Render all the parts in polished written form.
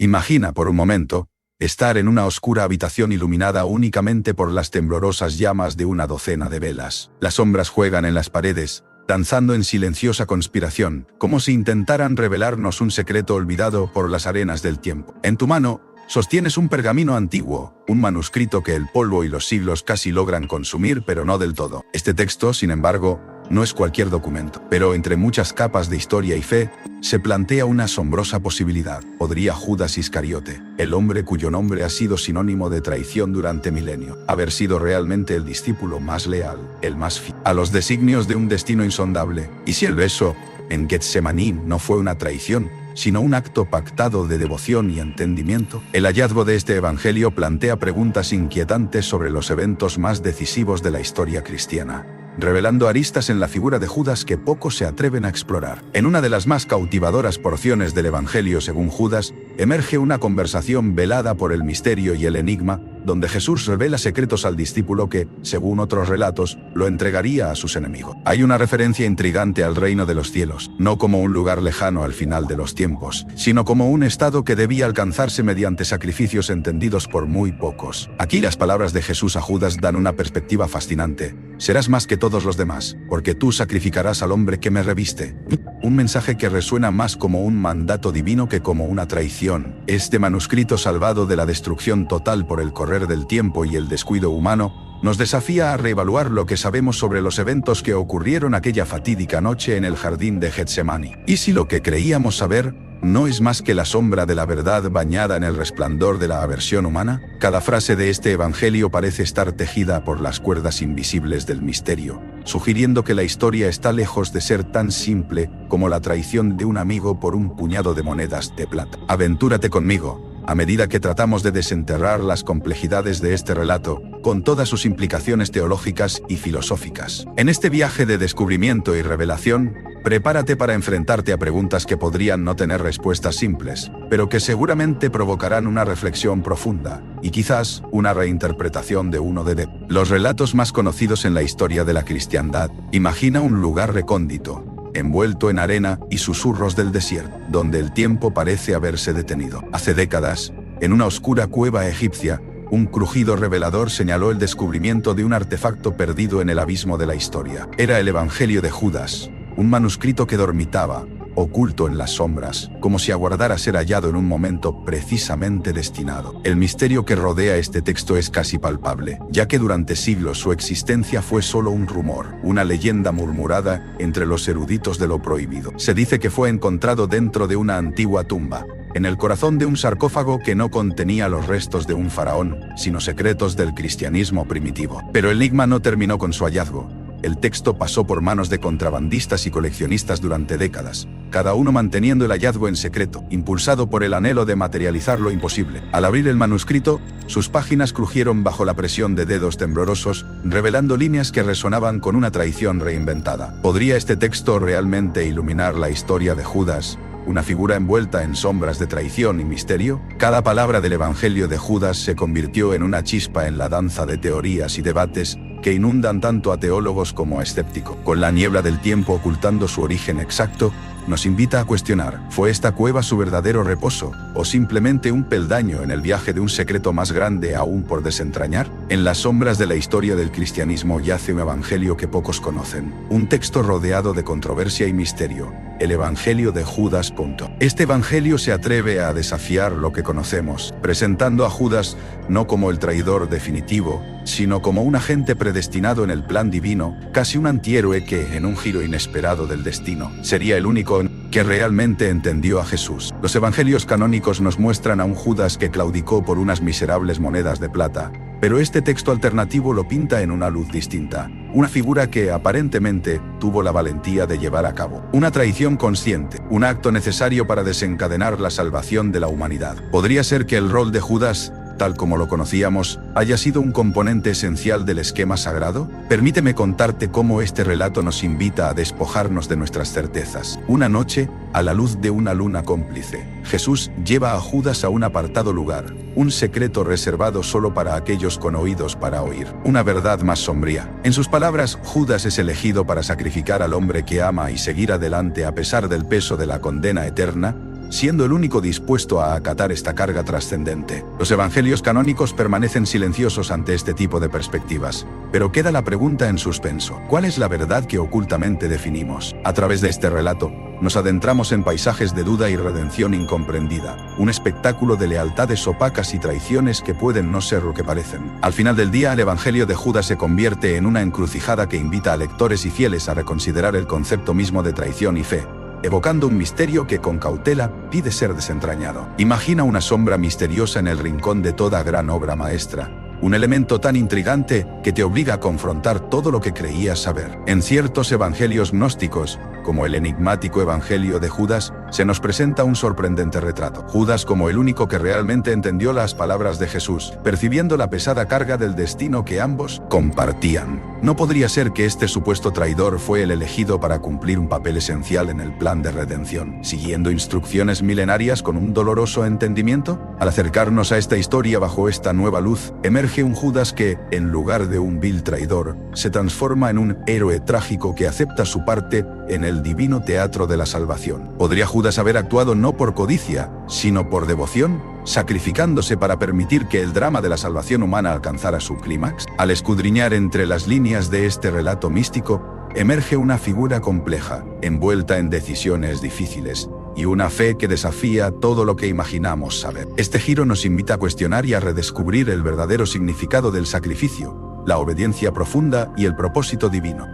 Imagina por un momento estar en una oscura habitación iluminada únicamente por las temblorosas llamas de una docena de velas. Las sombras juegan en las paredes, danzando en silenciosa conspiración, como si intentaran revelarnos un secreto olvidado por las arenas del tiempo. En tu mano sostienes un pergamino antiguo, un manuscrito que el polvo y los siglos casi logran consumir, pero no del todo. Este texto, sin embargo, no es cualquier documento, pero entre muchas capas de historia y fe, se plantea una asombrosa posibilidad. ¿Podría Judas Iscariote, el hombre cuyo nombre ha sido sinónimo de traición durante milenios, haber sido realmente el discípulo más leal, el más fiel a los designios de un destino insondable? ¿Y si el beso en Getsemaní no fue una traición, sino un acto pactado de devoción y entendimiento? El hallazgo de este evangelio plantea preguntas inquietantes sobre los eventos más decisivos de la historia cristiana, revelando aristas en la figura de Judas que pocos se atreven a explorar. En una de las más cautivadoras porciones del Evangelio según Judas, emerge una conversación velada por el misterio y el enigma, donde Jesús revela secretos al discípulo que, según otros relatos, lo entregaría a sus enemigos. Hay una referencia intrigante al reino de los cielos, no como un lugar lejano al final de los tiempos, sino como un estado que debía alcanzarse mediante sacrificios entendidos por muy pocos. Aquí las palabras de Jesús a Judas dan una perspectiva fascinante. Serás más que todos los demás, porque tú sacrificarás al hombre que me reviste. Un mensaje que resuena más como un mandato divino que como una traición. Este manuscrito, salvado de la destrucción total por el correr del tiempo y el descuido humano, nos desafía a reevaluar lo que sabemos sobre los eventos que ocurrieron aquella fatídica noche en el jardín de Getsemaní. ¿Y si lo que creíamos saber no es más que la sombra de la verdad bañada en el resplandor de la aversión humana? Cada frase de este evangelio parece estar tejida por las cuerdas invisibles del misterio, sugiriendo que la historia está lejos de ser tan simple como la traición de un amigo por un puñado de monedas de plata. Aventúrate conmigo a medida que tratamos de desenterrar las complejidades de este relato, con todas sus implicaciones teológicas y filosóficas. En este viaje de descubrimiento y revelación, prepárate para enfrentarte a preguntas que podrían no tener respuestas simples, pero que seguramente provocarán una reflexión profunda, y quizás una reinterpretación de uno de los relatos más conocidos en la historia de la cristiandad. Imagina un lugar recóndito, envuelto en arena y susurros del desierto, donde el tiempo parece haberse detenido. Hace décadas, en una oscura cueva egipcia, un crujido revelador señaló el descubrimiento de un artefacto perdido en el abismo de la historia. Era el Evangelio de Judas, un manuscrito que dormitaba, oculto en las sombras, como si aguardara ser hallado en un momento precisamente destinado. El misterio que rodea este texto es casi palpable, ya que durante siglos su existencia fue solo un rumor, una leyenda murmurada entre los eruditos de lo prohibido. Se dice que fue encontrado dentro de una antigua tumba, en el corazón de un sarcófago que no contenía los restos de un faraón, sino secretos del cristianismo primitivo. Pero el enigma no terminó con su hallazgo. El texto pasó por manos de contrabandistas y coleccionistas durante décadas, cada uno manteniendo el hallazgo en secreto, impulsado por el anhelo de materializar lo imposible. Al abrir el manuscrito, sus páginas crujieron bajo la presión de dedos temblorosos, revelando líneas que resonaban con una traición reinventada. ¿Podría este texto realmente iluminar la historia de Judas, una figura envuelta en sombras de traición y misterio? Cada palabra del Evangelio de Judas se convirtió en una chispa en la danza de teorías y debates que inundan tanto a teólogos como a escépticos. Con la niebla del tiempo ocultando su origen exacto, nos invita a cuestionar: ¿fue esta cueva su verdadero reposo, o simplemente un peldaño en el viaje de un secreto más grande aún por desentrañar? En las sombras de la historia del cristianismo yace un evangelio que pocos conocen, un texto rodeado de controversia y misterio, el Evangelio de Judas. Este evangelio se atreve a desafiar lo que conocemos, presentando a Judas no como el traidor definitivo, sino como un agente predestinado en el plan divino, casi un antihéroe que, en un giro inesperado del destino, sería el único que realmente entendió a Jesús. Los evangelios canónicos nos muestran a un Judas que claudicó por unas miserables monedas de plata, pero este texto alternativo lo pinta en una luz distinta, una figura que aparentemente tuvo la valentía de llevar a cabo una traición consciente, un acto necesario para desencadenar la salvación de la humanidad. ¿Podría ser que el rol de Judas, tal como lo conocíamos, haya sido un componente esencial del esquema sagrado? Permíteme contarte cómo este relato nos invita a despojarnos de nuestras certezas. Una noche, a la luz de una luna cómplice, Jesús lleva a Judas a un apartado lugar, un secreto reservado solo para aquellos con oídos para oír, una verdad más sombría. En sus palabras, Judas es elegido para sacrificar al hombre que ama y seguir adelante a pesar del peso de la condena eterna, siendo el único dispuesto a acatar esta carga trascendente. Los evangelios canónicos permanecen silenciosos ante este tipo de perspectivas, pero queda la pregunta en suspenso: ¿cuál es la verdad que ocultamente definimos? A través de este relato, nos adentramos en paisajes de duda y redención incomprendida, un espectáculo de lealtades opacas y traiciones que pueden no ser lo que parecen. Al final del día, el Evangelio de Judas se convierte en una encrucijada que invita a lectores y fieles a reconsiderar el concepto mismo de traición y fe, evocando un misterio que con cautela pide ser desentrañado. Imagina una sombra misteriosa en el rincón de toda gran obra maestra, un elemento tan intrigante que te obliga a confrontar todo lo que creías saber. En ciertos evangelios gnósticos, como el enigmático Evangelio de Judas, se nos presenta un sorprendente retrato. Judas como el único que realmente entendió las palabras de Jesús, percibiendo la pesada carga del destino que ambos compartían. ¿No podría ser que este supuesto traidor fue el elegido para cumplir un papel esencial en el plan de redención, siguiendo instrucciones milenarias con un doloroso entendimiento? Al acercarnos a esta historia bajo esta nueva luz, emerge un Judas que, en lugar de un vil traidor, se transforma en un héroe trágico que acepta su parte en el divino teatro de la salvación. ¿Podría Judas haber actuado no por codicia, sino por devoción, sacrificándose para permitir que el drama de la salvación humana alcanzara su clímax? Al escudriñar entre las líneas de este relato místico, emerge una figura compleja, envuelta en decisiones difíciles, y una fe que desafía todo lo que imaginamos saber. Este giro nos invita a cuestionar y a redescubrir el verdadero significado del sacrificio, la obediencia profunda y el propósito divino.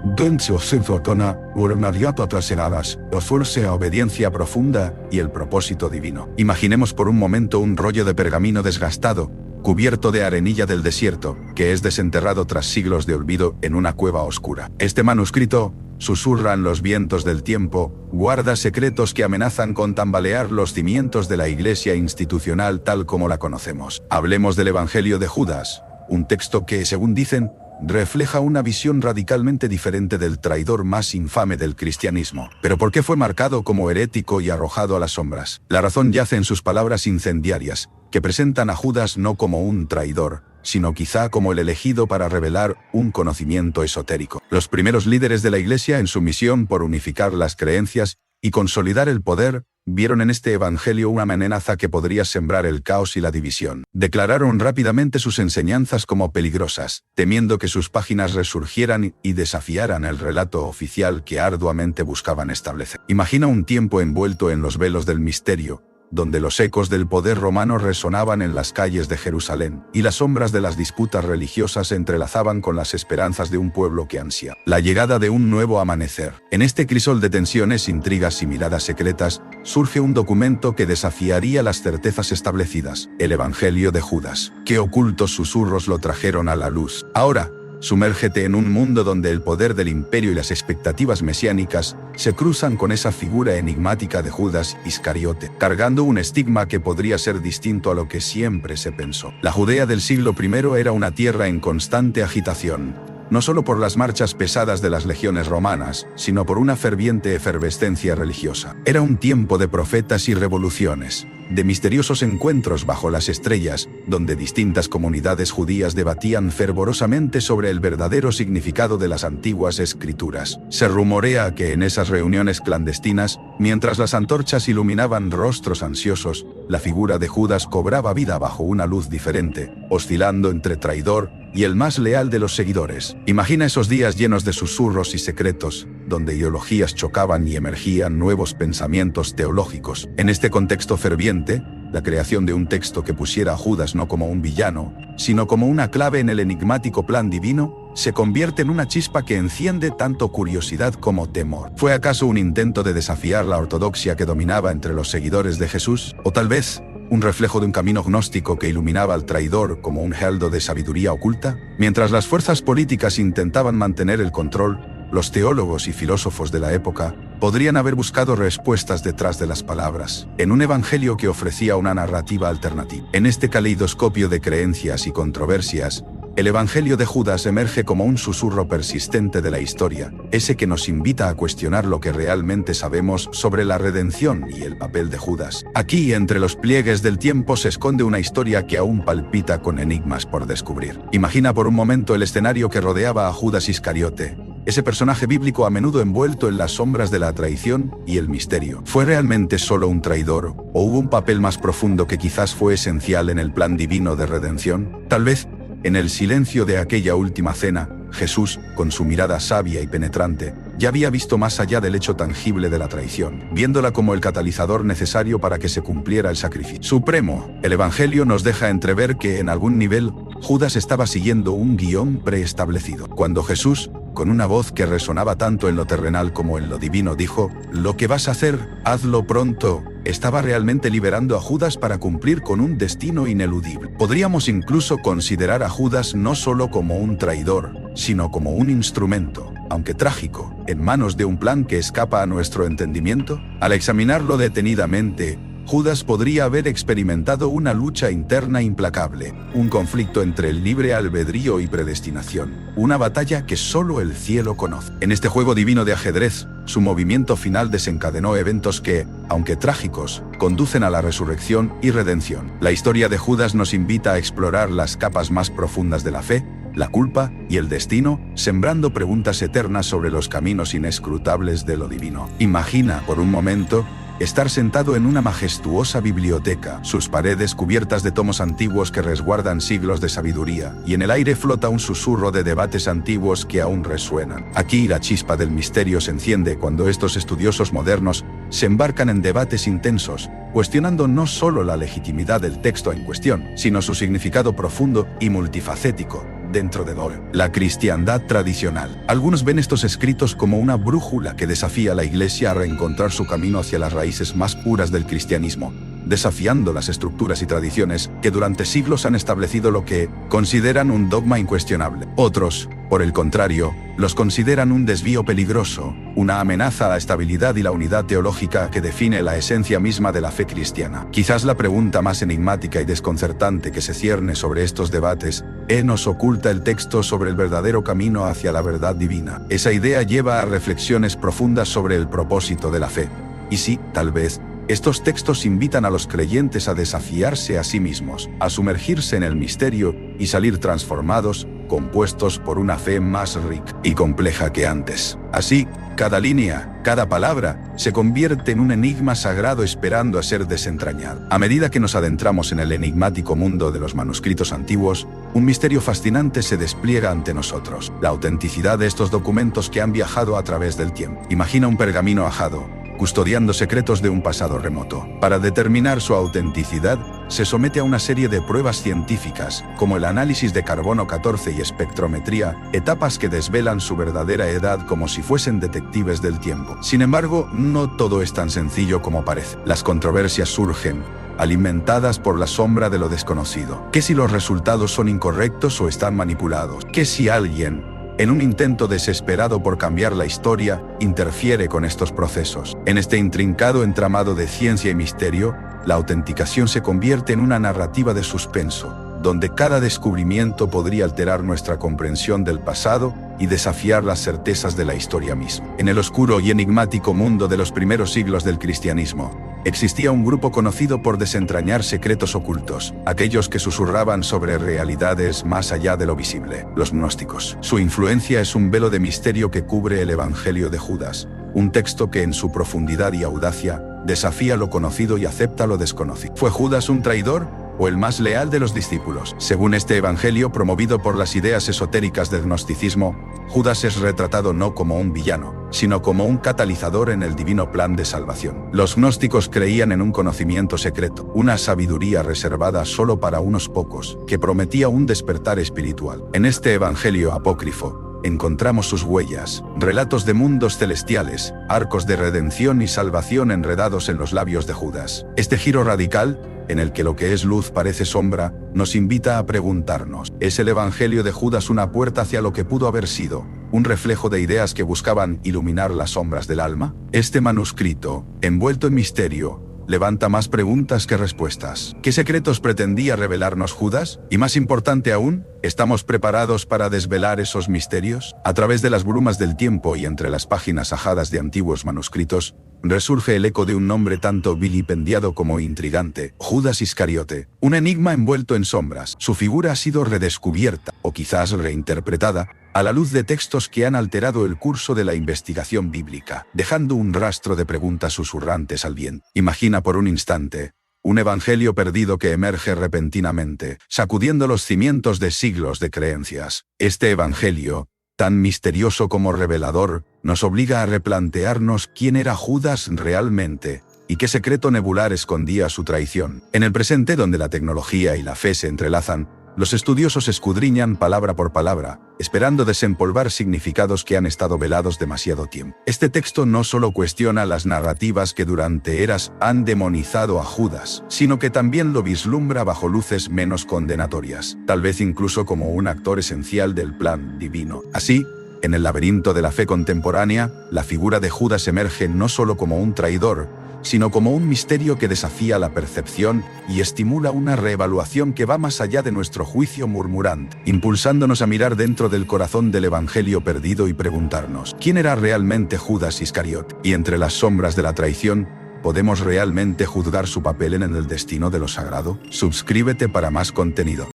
Obediencia profunda y el propósito divino. Imaginemos por un momento un rollo de pergamino desgastado, cubierto de arenilla del desierto, que es desenterrado tras siglos de olvido en una cueva oscura. Este manuscrito, susurran los vientos del tiempo, guarda secretos que amenazan con tambalear los cimientos de la iglesia institucional tal como la conocemos. Hablemos del Evangelio de Judas, un texto que, según dicen, refleja una visión radicalmente diferente del traidor más infame del cristianismo. ¿Pero por qué fue marcado como herético y arrojado a las sombras? La razón yace en sus palabras incendiarias, que presentan a Judas no como un traidor, sino quizá como el elegido para revelar un conocimiento esotérico. Los primeros líderes de la Iglesia, en su misión por unificar las creencias y consolidar el poder, vieron en este evangelio una amenaza que podría sembrar el caos y la división. Declararon rápidamente sus enseñanzas como peligrosas, temiendo que sus páginas resurgieran y desafiaran el relato oficial que arduamente buscaban establecer. Imagina un tiempo envuelto en los velos del misterio, donde los ecos del poder romano resonaban en las calles de Jerusalén, y las sombras de las disputas religiosas se entrelazaban con las esperanzas de un pueblo que ansía la llegada de un nuevo amanecer. En este crisol de tensiones, intrigas y miradas secretas, surge un documento que desafiaría las certezas establecidas, el Evangelio de Judas. ¿Qué ocultos susurros lo trajeron a la luz? Ahora, sumérgete en un mundo donde el poder del imperio y las expectativas mesiánicas se cruzan con esa figura enigmática de Judas Iscariote, cargando un estigma que podría ser distinto a lo que siempre se pensó. La Judea del siglo I era una tierra en constante agitación, no solo por las marchas pesadas de las legiones romanas, sino por una ferviente efervescencia religiosa. Era un tiempo de profetas y revoluciones, de misteriosos encuentros bajo las estrellas, donde distintas comunidades judías debatían fervorosamente sobre el verdadero significado de las antiguas escrituras. Se rumorea que en esas reuniones clandestinas, mientras las antorchas iluminaban rostros ansiosos, la figura de Judas cobraba vida bajo una luz diferente, oscilando entre traidor y el más leal de los seguidores. Imagina esos días llenos de susurros y secretos, donde ideologías chocaban y emergían nuevos pensamientos teológicos. En este contexto ferviente, la creación de un texto que pusiera a Judas no como un villano, sino como una clave en el enigmático plan divino, se convierte en una chispa que enciende tanto curiosidad como temor. ¿Fue acaso un intento de desafiar la ortodoxia que dominaba entre los seguidores de Jesús? ¿O tal vez un reflejo de un camino gnóstico que iluminaba al traidor como un heraldo de sabiduría oculta? Mientras las fuerzas políticas intentaban mantener el control, los teólogos y filósofos de la época podrían haber buscado respuestas detrás de las palabras, en un evangelio que ofrecía una narrativa alternativa. En este caleidoscopio de creencias y controversias, el Evangelio de Judas emerge como un susurro persistente de la historia, ese que nos invita a cuestionar lo que realmente sabemos sobre la redención y el papel de Judas. Aquí, entre los pliegues del tiempo, se esconde una historia que aún palpita con enigmas por descubrir. Imagina por un momento el escenario que rodeaba a Judas Iscariote, ese personaje bíblico a menudo envuelto en las sombras de la traición y el misterio. ¿Fue realmente solo un traidor, o hubo un papel más profundo que quizás fue esencial en el plan divino de redención? Tal vez, en el silencio de aquella última cena, Jesús, con su mirada sabia y penetrante, ya había visto más allá del hecho tangible de la traición, viéndola como el catalizador necesario para que se cumpliera el sacrificio supremo. El Evangelio nos deja entrever que, en algún nivel, Judas estaba siguiendo un guión preestablecido. Cuando Jesús, con una voz que resonaba tanto en lo terrenal como en lo divino, dijo: «Lo que vas a hacer, hazlo pronto», estaba realmente liberando a Judas para cumplir con un destino ineludible. Podríamos incluso considerar a Judas no solo como un traidor, sino como un instrumento, aunque trágico, en manos de un plan que escapa a nuestro entendimiento. Al examinarlo detenidamente, Judas podría haber experimentado una lucha interna implacable, un conflicto entre el libre albedrío y predestinación, una batalla que solo el cielo conoce. En este juego divino de ajedrez, su movimiento final desencadenó eventos que, aunque trágicos, conducen a la resurrección y redención. La historia de Judas nos invita a explorar las capas más profundas de la fe, la culpa y el destino, sembrando preguntas eternas sobre los caminos inescrutables de lo divino. Imagina, por un momento, estar sentado en una majestuosa biblioteca, sus paredes cubiertas de tomos antiguos que resguardan siglos de sabiduría, y en el aire flota un susurro de debates antiguos que aún resuenan. Aquí la chispa del misterio se enciende cuando estos estudiosos modernos se embarcan en debates intensos, cuestionando no solo la legitimidad del texto en cuestión, sino su significado profundo y multifacético dentro de la cristiandad tradicional. Algunos ven estos escritos como una brújula que desafía a la Iglesia a reencontrar su camino hacia las raíces más puras del cristianismo, desafiando las estructuras y tradiciones que durante siglos han establecido lo que consideran un dogma incuestionable. Otros, por el contrario, los consideran un desvío peligroso, una amenaza a la estabilidad y la unidad teológica que define la esencia misma de la fe cristiana. Quizás la pregunta más enigmática y desconcertante que se cierne sobre estos debates nos oculta el texto sobre el verdadero camino hacia la verdad divina. Esa idea lleva a reflexiones profundas sobre el propósito de la fe. Y sí, tal vez, estos textos invitan a los creyentes a desafiarse a sí mismos, a sumergirse en el misterio y salir transformados, compuestos por una fe más rica y compleja que antes. Así, cada línea, cada palabra, se convierte en un enigma sagrado esperando a ser desentrañado. A medida que nos adentramos en el enigmático mundo de los manuscritos antiguos, un misterio fascinante se despliega ante nosotros: la autenticidad de estos documentos que han viajado a través del tiempo. Imagina un pergamino ajado, custodiando secretos de un pasado remoto. Para determinar su autenticidad, se somete a una serie de pruebas científicas, como el análisis de carbono 14 y espectrometría, etapas que desvelan su verdadera edad como si fuesen detectives del tiempo. Sin embargo, no todo es tan sencillo como parece. Las controversias surgen, alimentadas por la sombra de lo desconocido. ¿Qué si los resultados son incorrectos o están manipulados? ¿Qué si alguien, en un intento desesperado por cambiar la historia, interfiere con estos procesos? En este intrincado entramado de ciencia y misterio, la autenticación se convierte en una narrativa de suspenso, donde cada descubrimiento podría alterar nuestra comprensión del pasado y desafiar las certezas de la historia misma. En el oscuro y enigmático mundo de los primeros siglos del cristianismo, existía un grupo conocido por desentrañar secretos ocultos, aquellos que susurraban sobre realidades más allá de lo visible, los gnósticos. Su influencia es un velo de misterio que cubre el Evangelio de Judas, un texto que en su profundidad y audacia desafía lo conocido y acepta lo desconocido. ¿Fue Judas un traidor o el más leal de los discípulos? Según este evangelio promovido por las ideas esotéricas del gnosticismo, Judas es retratado no como un villano, sino como un catalizador en el divino plan de salvación. Los gnósticos creían en un conocimiento secreto, una sabiduría reservada solo para unos pocos, que prometía un despertar espiritual. En este evangelio apócrifo, encontramos sus huellas, relatos de mundos celestiales, arcos de redención y salvación enredados en los labios de Judas. Este giro radical, en el que lo que es luz parece sombra, nos invita a preguntarnos: ¿es el Evangelio de Judas una puerta hacia lo que pudo haber sido, un reflejo de ideas que buscaban iluminar las sombras del alma? Este manuscrito, envuelto en misterio, levanta más preguntas que respuestas. ¿Qué secretos pretendía revelarnos Judas? Y más importante aún, ¿estamos preparados para desvelar esos misterios? A través de las brumas del tiempo y entre las páginas ajadas de antiguos manuscritos, resurge el eco de un nombre tanto vilipendiado como intrigante: Judas Iscariote. Un enigma envuelto en sombras. Su figura ha sido redescubierta, o quizás reinterpretada, a la luz de textos que han alterado el curso de la investigación bíblica, dejando un rastro de preguntas susurrantes al viento. Imagina por un instante un evangelio perdido que emerge repentinamente, sacudiendo los cimientos de siglos de creencias. Este evangelio, tan misterioso como revelador, nos obliga a replantearnos quién era Judas realmente y qué secreto nebular escondía su traición. En el presente, donde la tecnología y la fe se entrelazan, los estudiosos escudriñan palabra por palabra, esperando desempolvar significados que han estado velados demasiado tiempo. Este texto no solo cuestiona las narrativas que durante eras han demonizado a Judas, sino que también lo vislumbra bajo luces menos condenatorias, tal vez incluso como un actor esencial del plan divino. Así, en el laberinto de la fe contemporánea, la figura de Judas emerge no solo como un traidor, sino como un misterio que desafía la percepción y estimula una reevaluación que va más allá de nuestro juicio murmurante, impulsándonos a mirar dentro del corazón del evangelio perdido y preguntarnos, ¿quién era realmente Judas Iscariot? Y entre las sombras de la traición, ¿podemos realmente juzgar su papel en el destino de lo sagrado? Suscríbete para más contenido.